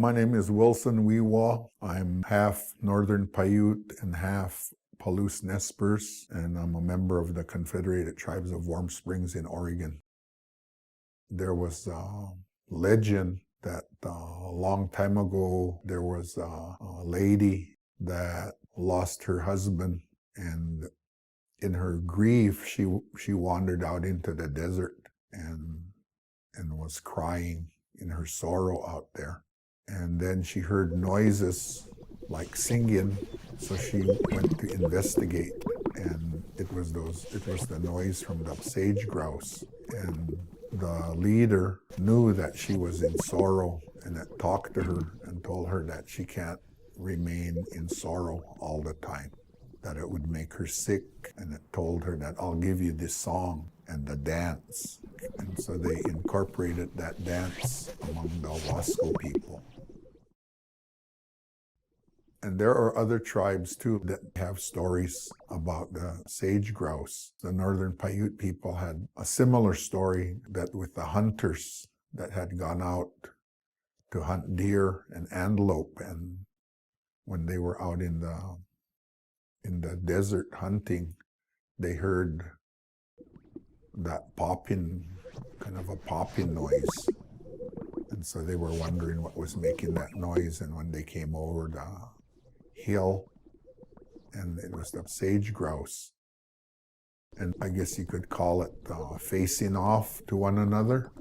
My name is Wilson Wewa. I'm half Northern Paiute and half Palouse Nez Perce, and I'm a member of the Confederated Tribes of Warm Springs in Oregon. There was a legend that a long time ago there was a lady that lost her husband, and in her grief she wandered out into the desert and was crying in her sorrow out there. And then she heard noises like singing, so she went to investigate, and it was the noise from the sage grouse. And the leader knew that she was in sorrow, and it talked to her and told her that she can't remain in sorrow all the time, that it would make her sick, and it told her that I'll give you this song and the dance. And so they incorporated that dance among the Wasco people. And there are other tribes too that have stories about the sage grouse. The Northern Paiute people had a similar story, that with the hunters that had gone out to hunt deer and antelope, and when they were out in the desert hunting, they heard that popping, kind of a popping noise. And so they were wondering what was making that noise, and when they came over the hill, and it was the sage grouse. And I guess you could call it facing off to one another.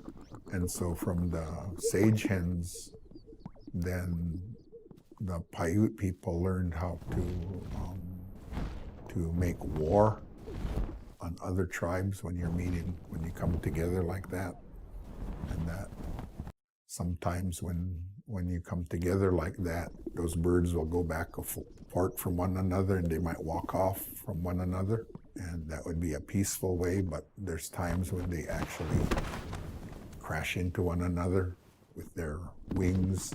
And so from the sage hens, then the Paiute people learned how to make war on other tribes when when you come together like that. And that sometimes when you come together like that, those birds will go back apart from one another, and they might walk off from one another, and that would be a peaceful way. But there's times when they actually crash into one another with their wings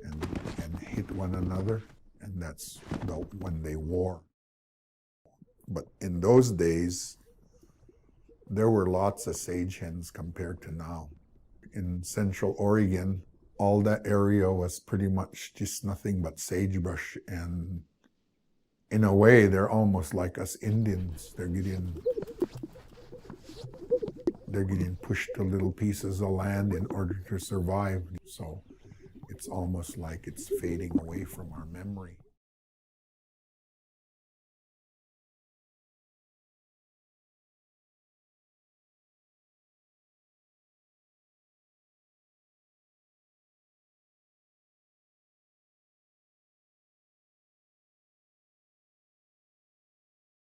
and hit one another, and that's when they war. But in those days, there were lots of sage hens compared to now. In Central Oregon, all that area was pretty much just nothing but sagebrush, and in a way, they're almost like us Indians. They're getting pushed to little pieces of land in order to survive. So it's almost like it's fading away from our memory.